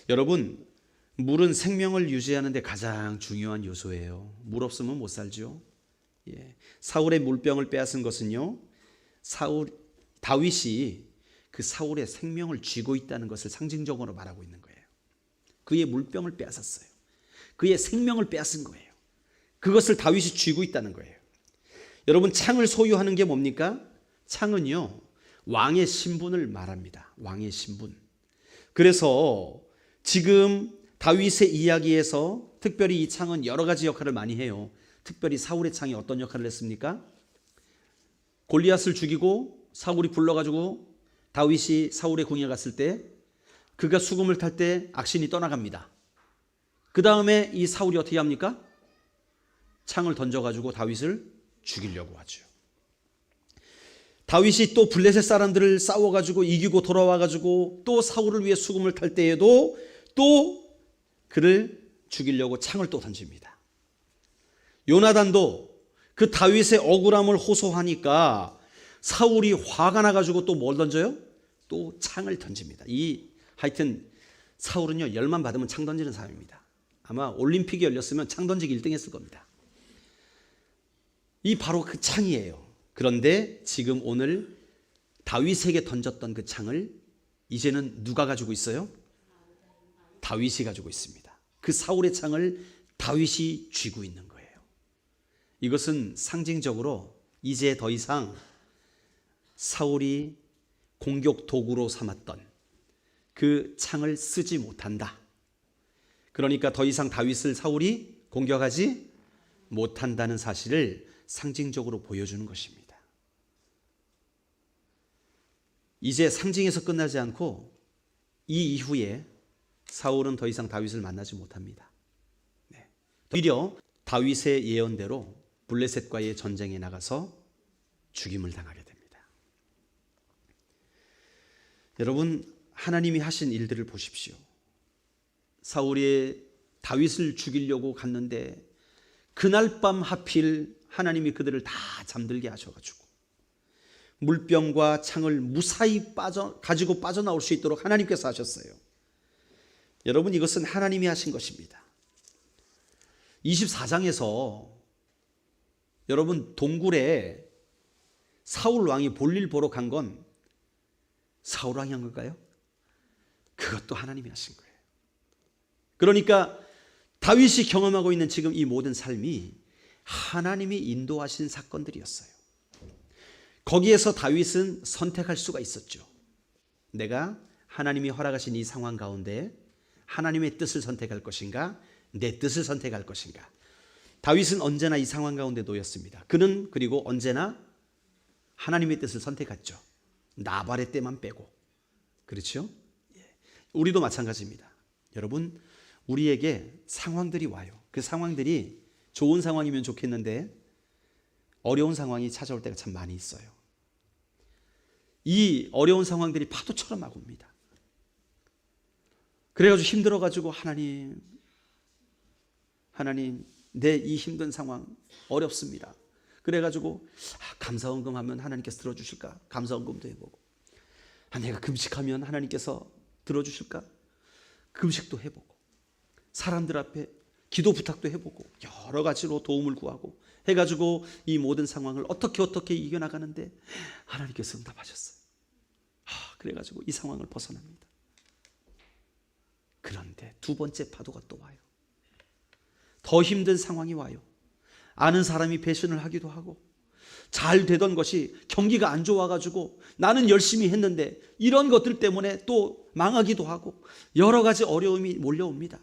여러분, 물은 생명을 유지하는 데 가장 중요한 요소예요. 물 없으면 못 살죠. 예, 사울의 물병을 빼앗은 것은요, 다윗이 그 사울의 생명을 쥐고 있다는 것을 상징적으로 말하고 있는 거예요. 그의 물병을 빼앗았어요. 그의 생명을 빼앗은 거예요. 그것을 다윗이 쥐고 있다는 거예요. 여러분, 창을 소유하는 게 뭡니까? 창은요, 왕의 신분을 말합니다. 왕의 신분. 그래서 지금 다윗의 이야기에서 특별히 이 창은 여러 가지 역할을 많이 해요. 특별히 사울의 창이 어떤 역할을 했습니까? 골리앗을 죽이고 사울이 불러가지고 다윗이 사울의 궁에 갔을 때 그가 수금을 탈 때 악신이 떠나갑니다. 그 다음에 이 사울이 어떻게 합니까? 창을 던져가지고 다윗을 죽이려고 하죠. 다윗이 또 블레셋 사람들을 싸워가지고 이기고 돌아와가지고 또 사울을 위해 수금을 탈 때에도 또 그를 죽이려고 창을 또 던집니다. 요나단도 그 다윗의 억울함을 호소하니까 사울이 화가 나가지고 또 뭘 던져요? 또 창을 던집니다. 하여튼 사울은요, 열만 받으면 창 던지는 사람입니다. 아마 올림픽이 열렸으면 창 던지기 1등 했을 겁니다. 이 바로 그 창이에요. 그런데 지금 오늘 다윗에게 던졌던 그 창을 이제는 누가 가지고 있어요? 다윗이 가지고 있습니다. 그 사울의 창을 다윗이 쥐고 있는 거예요. 이것은 상징적으로 이제 더 이상 사울이 공격 도구로 삼았던 그 창을 쓰지 못한다. 그러니까 더 이상 다윗을 사울이 공격하지 못한다는 사실을 상징적으로 보여주는 것입니다. 이제 상징에서 끝나지 않고 이 이후에 사울은 더 이상 다윗을 만나지 못합니다. 네. 오히려 다윗의 예언대로 블레셋과의 전쟁에 나가서 죽임을 당하게 됩니다. 여러분, 하나님이 하신 일들을 보십시오. 사울이 다윗을 죽이려고 갔는데 그날 밤 하필 하나님이 그들을 다 잠들게 하셔가지고 물병과 창을 무사히 가지고 빠져나올 수 있도록 하나님께서 하셨어요. 여러분, 이것은 하나님이 하신 것입니다. 24장에서 여러분, 동굴에 사울 왕이 볼일 보러 간 건 사울 왕이 한 걸까요? 그것도 하나님이 하신 거예요. 그러니까 다윗이 경험하고 있는 지금 이 모든 삶이 하나님이 인도하신 사건들이었어요. 거기에서 다윗은 선택할 수가 있었죠. 내가 하나님이 허락하신 이 상황 가운데 하나님의 뜻을 선택할 것인가, 내 뜻을 선택할 것인가. 다윗은 언제나 이 상황 가운데 놓였습니다. 그는 그리고 언제나 하나님의 뜻을 선택했죠. 나발의 때만 빼고. 그렇죠? 우리도 마찬가지입니다. 여러분, 우리에게 상황들이 와요. 그 상황들이 좋은 상황이면 좋겠는데 어려운 상황이 찾아올 때가 참 많이 있어요. 이 어려운 상황들이 파도처럼 막 옵니다. 그래가지고 힘들어가지고 하나님, 내 이 힘든 상황 어렵습니다. 그래가지고 감사헌금 하면 하나님께서 들어주실까? 감사헌금도 해보고, 내가 금식하면 하나님께서 들어주실까? 금식도 해보고, 사람들 앞에 기도 부탁도 해보고, 여러 가지로 도움을 구하고 해가지고 이 모든 상황을 어떻게 이겨나가는데 하나님께서 응답하셨어요. 그래가지고 이 상황을 벗어납니다. 그런데 두 번째 파도가 또 와요. 더 힘든 상황이 와요. 아는 사람이 배신을 하기도 하고, 잘 되던 것이 경기가 안 좋아가지고 나는 열심히 했는데 이런 것들 때문에 또 망하기도 하고 여러 가지 어려움이 몰려옵니다.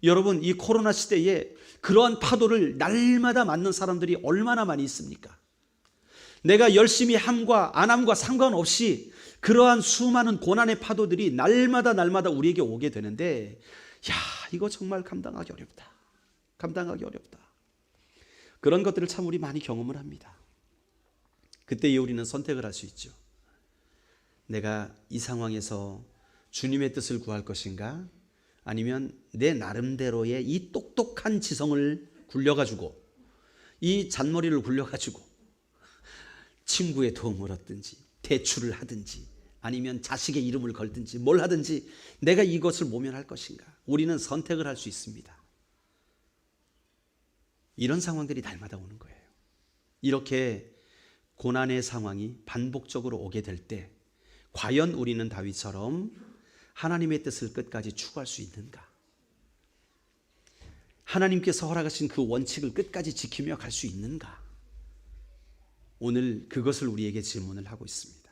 여러분, 이 코로나 시대에 그러한 파도를 날마다 맞는 사람들이 얼마나 많이 있습니까? 내가 열심히 함과 안 함과 상관없이 그러한 수많은 고난의 파도들이 날마다 우리에게 오게 되는데, 이거 정말 감당하기 어렵다. 그런 것들을 참 우리 많이 경험을 합니다. 그때에 우리는 선택을 할 수 있죠. 내가 이 상황에서 주님의 뜻을 구할 것인가, 아니면 내 나름대로의 이 똑똑한 지성을 굴려가지고, 이 잔머리를 굴려가지고 친구의 도움을 얻든지 대출을 하든지 아니면 자식의 이름을 걸든지 뭘 하든지 내가 이것을 모면할 것인가. 우리는 선택을 할 수 있습니다. 이런 상황들이 날마다 오는 거예요. 이렇게 고난의 상황이 반복적으로 오게 될 때 과연 우리는 다윗처럼 하나님의 뜻을 끝까지 추구할 수 있는가? 하나님께서 허락하신 그 원칙을 끝까지 지키며 갈 수 있는가? 오늘 그것을 우리에게 질문을 하고 있습니다.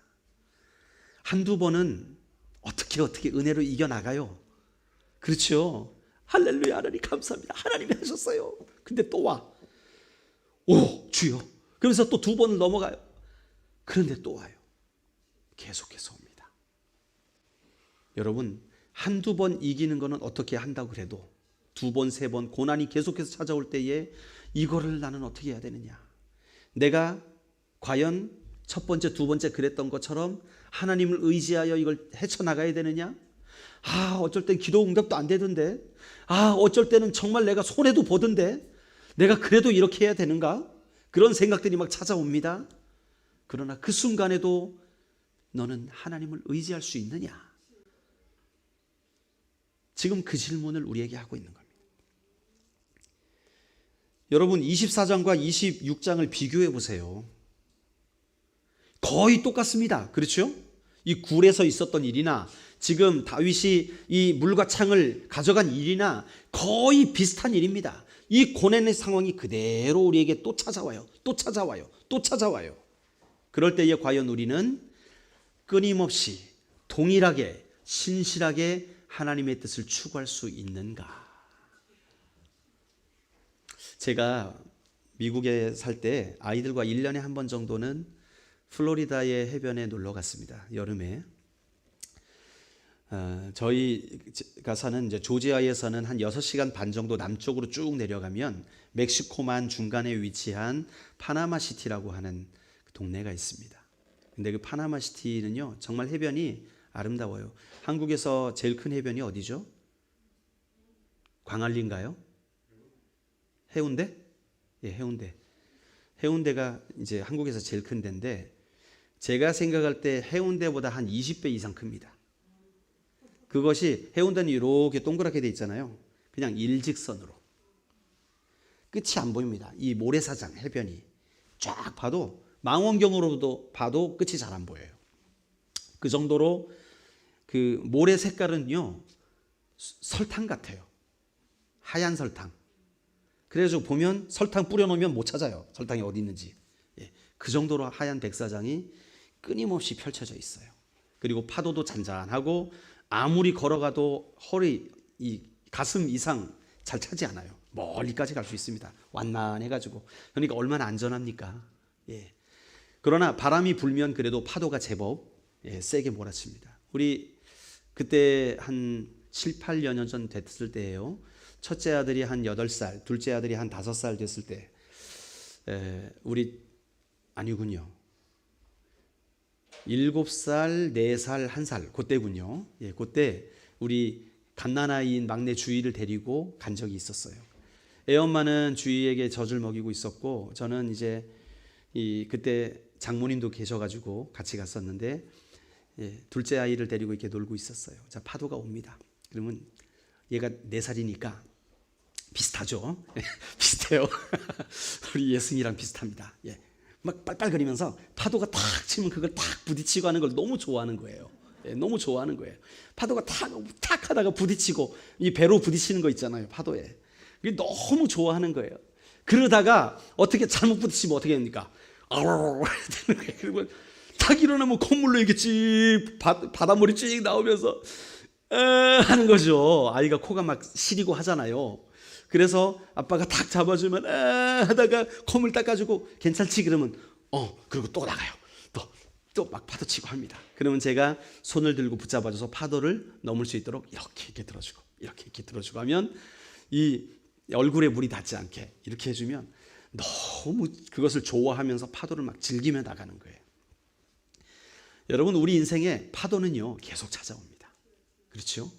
한두 번은 어떻게 은혜로 이겨나가요. 그렇죠? 할렐루야, 하나님 감사합니다. 하나님이 하셨어요. 근데 또 와. 오, 주여. 그러면서 또 두 번을 넘어가요. 그런데 또 와요. 계속해서 옵니다. 여러분, 한두 번 이기는 거는 어떻게 한다고 그래도 두 번, 세 번 고난이 계속해서 찾아올 때에 이거를 나는 어떻게 해야 되느냐. 내가 과연 첫 번째, 두 번째 그랬던 것처럼 하나님을 의지하여 이걸 헤쳐나가야 되느냐? 어쩔 땐 기도 응답도 안 되던데, 어쩔 때는 정말 내가 손해도 보던데 내가 그래도 이렇게 해야 되는가? 그런 생각들이 막 찾아옵니다. 그러나 그 순간에도 너는 하나님을 의지할 수 있느냐? 지금 그 질문을 우리에게 하고 있는 겁니다. 여러분, 24장과 26장을 비교해 보세요. 거의 똑같습니다. 그렇죠? 이 굴에서 있었던 일이나 지금 다윗이 이 물과 창을 가져간 일이나 거의 비슷한 일입니다. 이 고난의 상황이 그대로 우리에게 또 찾아와요. 그럴 때에 과연 우리는 끊임없이 동일하게 신실하게 하나님의 뜻을 추구할 수 있는가? 제가 미국에 살 때 아이들과 1년에 한 번 정도는 플로리다의 해변에 놀러 갔습니다. 여름에. 저희가 사는 이제 조지아에서는 한 6시간 반 정도 남쪽으로 쭉 내려가면 멕시코만 중간에 위치한 파나마시티라고 하는 동네가 있습니다. 근데 그 파나마시티는요, 정말 해변이 아름다워요. 한국에서 제일 큰 해변이 어디죠? 광안리인가요? 해운대? 예, 해운대. 해운대가 이제 한국에서 제일 큰 데인데 제가 생각할 때 해운대보다 한 20배 이상 큽니다. 그것이 해운대는 이렇게 동그랗게 돼 있잖아요. 그냥 일직선으로. 끝이 안 보입니다. 이 모래사장 해변이 쫙 봐도 망원경으로도 봐도 끝이 잘 안 보여요. 그 정도로 그 모래 색깔은요 설탕 같아요. 하얀 설탕. 그래서 보면 설탕 뿌려놓으면 못 찾아요. 설탕이 어디 있는지. 예, 그 정도로 하얀 백사장이 끊임없이 펼쳐져 있어요. 그리고 파도도 잔잔하고 아무리 걸어가도 허리, 이 가슴 이상 잘 차지 않아요. 멀리까지 갈 수 있습니다. 완만해가지고. 그러니까 얼마나 안전합니까? 예. 그러나 바람이 불면 그래도 파도가 제법 세게 몰아칩니다. 우리 그때 한 7, 8여 년 전 됐을 때예요. 첫째 아들이 한 8살, 둘째 아들이 한 5살 됐을 때 우리 아니군요. 7살, 4살, 1살 그때군요. 예, 그때 우리 갓난아이인 막내 주희를 데리고 간 적이 있었어요. 애엄마는 주희에게 젖을 먹이고 있었고 저는 이제 그때 장모님도 계셔가지고 같이 갔었는데 둘째 아이를 데리고 이렇게 놀고 있었어요. 자, 파도가 옵니다. 그러면 얘가 4살이니까 비슷하죠? 비슷해요. 우리 예승이랑 비슷합니다. 예. 막 빨빨거리면서 파도가 탁 치면 그걸 탁 부딪히고 하는 걸 너무 좋아하는 거예요. 예, 너무 좋아하는 거예요. 파도가 탁 하다가 부딪히고 이 배로 부딪히는 거 있잖아요. 파도에. 그게 너무 좋아하는 거예요. 그러다가 어떻게 잘못 부딪히면 어떻게 됩니까? 아우르르 되는 거예요. 그리고 탁 일어나면 콧물로 이렇게 쭉 바닷물이 쭉 나오면서 하는 거죠. 아이가 코가 막 시리고 하잖아요. 그래서 아빠가 탁 잡아주면 하다가 콧물 닦아주고 괜찮지 그러면 그리고 또 나가요. 또 막 파도 치고 합니다. 그러면 제가 손을 들고 붙잡아줘서 파도를 넘을 수 있도록 이렇게 들어주고 이렇게 들어주고 하면 이 얼굴에 물이 닿지 않게 이렇게 해주면 너무 그것을 좋아하면서 파도를 막 즐기며 나가는 거예요. 여러분 우리 인생에 파도는요 계속 찾아옵니다. 그렇죠?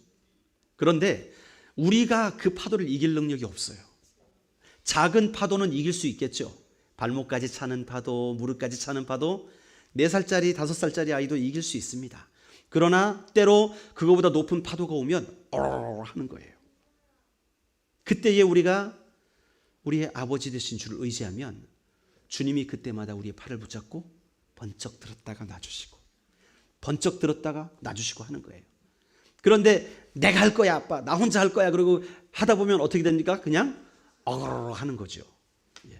그런데 우리가 그 파도를 이길 능력이 없어요. 작은 파도는 이길 수 있겠죠. 발목까지 차는 파도, 무릎까지 차는 파도 4살짜리, 5살짜리 아이도 이길 수 있습니다. 그러나 때로 그거보다 높은 파도가 오면 하는 거예요. 그때에 우리가 우리의 아버지 되신 주를 의지하면 주님이 그때마다 우리의 팔을 붙잡고 번쩍 들었다가 놔주시고 번쩍 들었다가 놔주시고 하는 거예요. 그런데 내가 할 거야 아빠 나 혼자 할 거야 그러고 하다 보면 어떻게 됩니까? 그냥 하는 거죠. 예.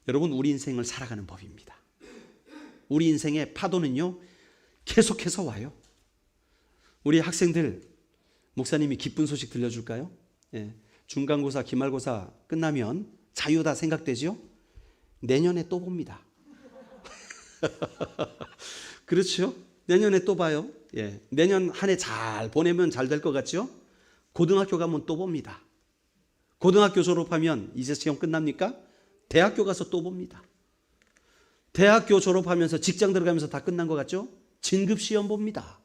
여러분 우리 인생을 살아가는 법입니다. 우리 인생의 파도는요 계속해서 와요. 우리 학생들 목사님이 기쁜 소식 들려줄까요? 예. 중간고사 기말고사 끝나면 자유다 생각되죠? 내년에 또 봅니다. 그렇죠? 내년에 또 봐요. 예. 내년 한 해 잘 보내면 잘 될 것 같죠? 고등학교 가면 또 봅니다. 고등학교 졸업하면 이제 시험 끝납니까? 대학교 가서 또 봅니다. 대학교 졸업하면서 직장 들어가면서 다 끝난 것 같죠? 진급 시험 봅니다.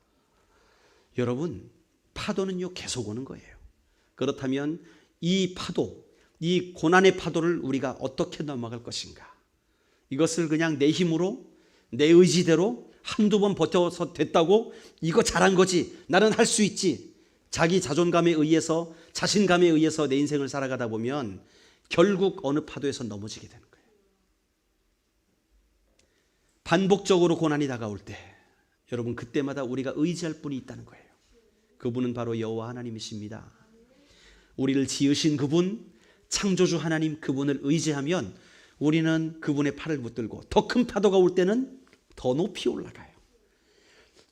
여러분 파도는요 계속 오는 거예요. 그렇다면 이 파도, 이 고난의 파도를 우리가 어떻게 넘어갈 것인가? 이것을 그냥 내 힘으로 내 의지대로 한두 번 버텨서 됐다고 이거 잘한 거지 나는 할 수 있지 자기 자존감에 의해서 자신감에 의해서 내 인생을 살아가다 보면 결국 어느 파도에서 넘어지게 되는 거예요. 반복적으로 고난이 다가올 때 여러분 그때마다 우리가 의지할 분이 있다는 거예요. 그분은 바로 여호와 하나님이십니다. 우리를 지으신 그분 창조주 하나님 그분을 의지하면 우리는 그분의 팔을 붙들고 더 큰 파도가 올 때는 더 높이 올라가요.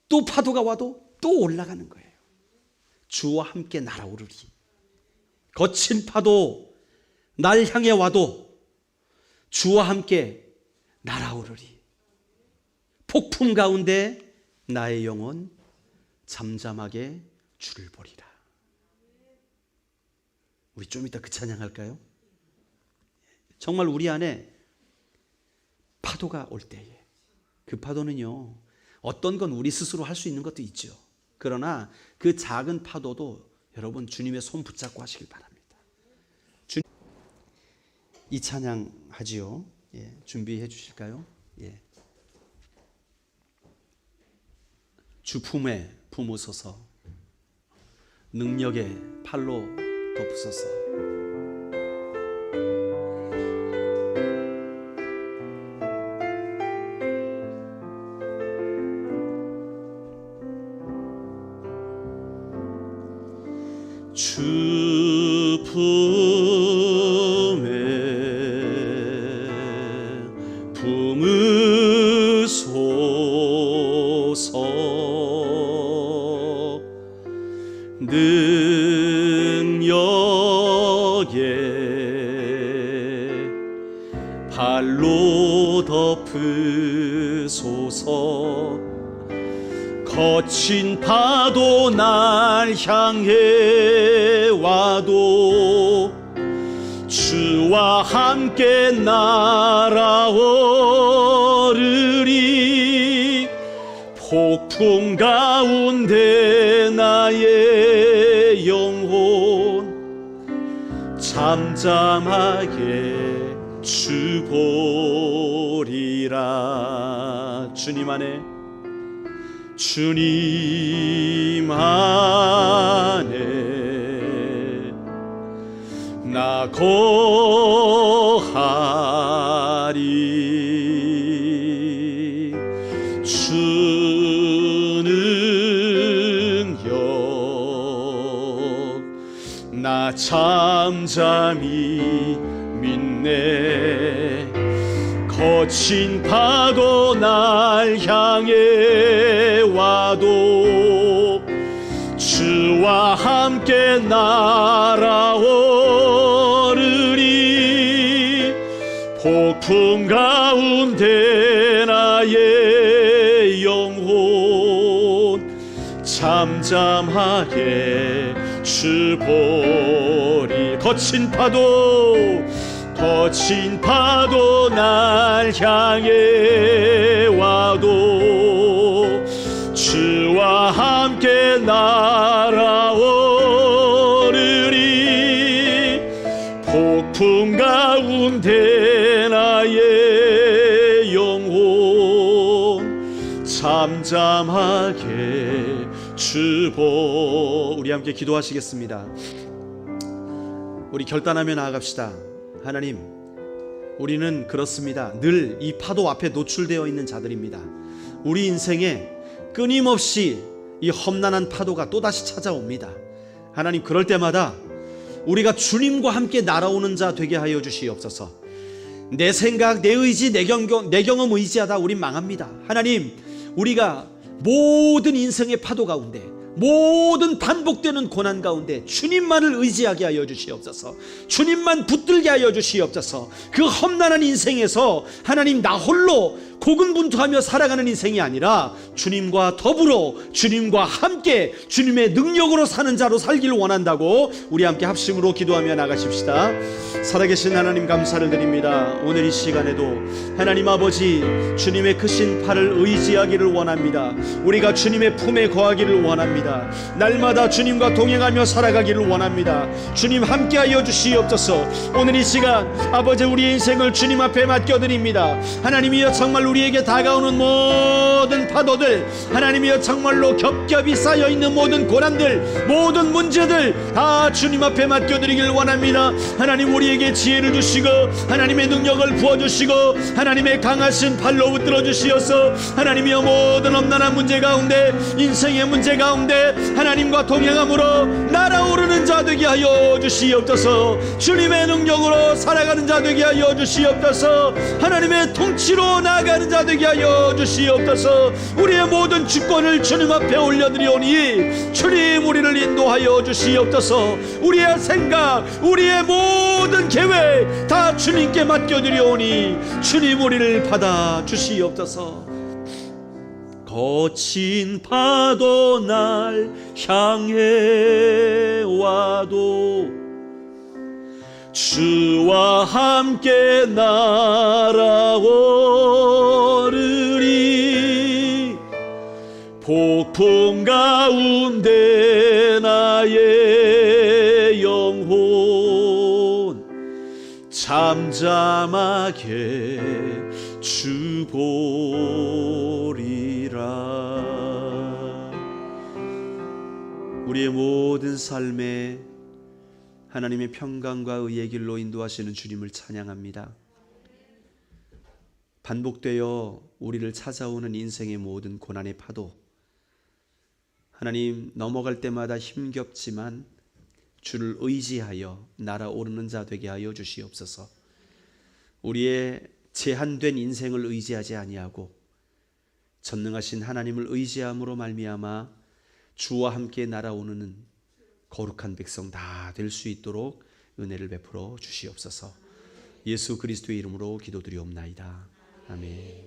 또 파도가 와도 또 올라가는 거예요. 주와 함께 날아오르리. 거친 파도 날 향해 와도 주와 함께 날아오르리. 폭풍 가운데 나의 영혼 잠잠하게 주를 보리라. 우리 좀 이따 그 찬양할까요? 정말 우리 안에 파도가 올 때에 그 파도는요 어떤 건 우리 스스로 할 수 있는 것도 있죠. 그러나 그 작은 파도도 여러분 주님의 손 붙잡고 하시길 바랍니다. 이 찬양 하지요. 예, 준비해 주실까요? 예. 주 품에 품으소서, 능력의 팔로 덮으소서. 주 품에 품으소서, 능력의 발로 덮으소서. 거친 파도 날 향해 와도 주와 함께 날아오르리. 폭풍 가운데 나의 영혼 잠잠하게 주 보리라. 주님 안에, 주님 안에 나 거하리. 주 능력 나 잠잠히 믿네. 거친 파도 날 향해 와도 주와 함께 날아오르리. 폭풍 가운데 나의 영혼 잠잠하게 주 보리. 거친 파도 날 향해 와도 주와 함께 날아오르리. 폭풍 가운데 나의 영혼 잠잠하게 주 보. 우리 함께 기도하시겠습니다. 우리 결단하며 나아갑시다. 하나님, 우리는 그렇습니다. 늘 이 파도 앞에 노출되어 있는 자들입니다. 우리 인생에 끊임없이 이 험난한 파도가 또다시 찾아옵니다. 하나님, 그럴 때마다 우리가 주님과 함께 날아오는 자 되게 하여 주시옵소서. 내 생각, 내 의지, 내 경험 의지하다 우린 망합니다. 하나님, 우리가 모든 인생의 파도 가운데, 모든 반복되는 고난 가운데 주님만을 의지하게 하여 주시옵소서. 주님만 붙들게 하여 주시옵소서. 그 험난한 인생에서 하나님, 나 홀로 고군분투하며 살아가는 인생이 아니라 주님과 더불어, 주님과 함께 주님의 능력으로 사는 자로 살기를 원한다고 우리 함께 합심으로 기도하며 나가십시다. 살아계신 하나님, 감사를 드립니다. 오늘 이 시간에도 하나님 아버지, 주님의 크신 팔을 의지하기를 원합니다. 우리가 주님의 품에 거하기를 원합니다. 날마다 주님과 동행하며 살아가기를 원합니다. 주님 함께하여 주시옵소서. 오늘 이 시간 아버지, 우리의 인생을 주님 앞에 맡겨드립니다. 하나님이여, 정말 우리에게 다가오는 모든 파도들, 하나님이여, 정말로 겹겹이 쌓여있는 모든 고난들, 모든 문제들 다 주님 앞에 맡겨드리길 원합니다. 하나님, 우리에게 지혜를 주시고 하나님의 능력을 부어주시고 하나님의 강하신 팔로 붙들어 주시어서 하나님이여, 모든 험난한 문제 가운데, 인생의 문제 가운데 하나님과 동행함으로 날아오르는 자 되게 하여 주시옵소서. 주님의 능력으로 살아가는 자 되게 하여 주시옵소서. 하나님의 통치로 나아가는 자 되게 하여 주시옵소서. 우리의 모든 주권을 주님 앞에 올려드리오니 주님 우리를 인도하여 주시옵소서. 우리의 생각, 우리의 모든 계획 다 주님께 맡겨드리오니 주님 우리를 받아 주시옵소서. 거친 파도 날 향해 와도 주와 함께 날아오르리. 아픔 가운데 나의 영혼 잠잠하게 주 보리라. 우리의 모든 삶에 하나님의 평강과 의의 길로 인도하시는 주님을 찬양합니다. 반복되어 우리를 찾아오는 인생의 모든 고난의 파도, 하나님 넘어갈 때마다 힘겹지만 주를 의지하여 날아오르는 자 되게 하여 주시옵소서. 우리의 제한된 인생을 의지하지 아니하고 전능하신 하나님을 의지함으로 말미암아 주와 함께 날아오르는 거룩한 백성 다 될 수 있도록 은혜를 베풀어 주시옵소서. 예수 그리스도의 이름으로 기도드리옵나이다. 아멘.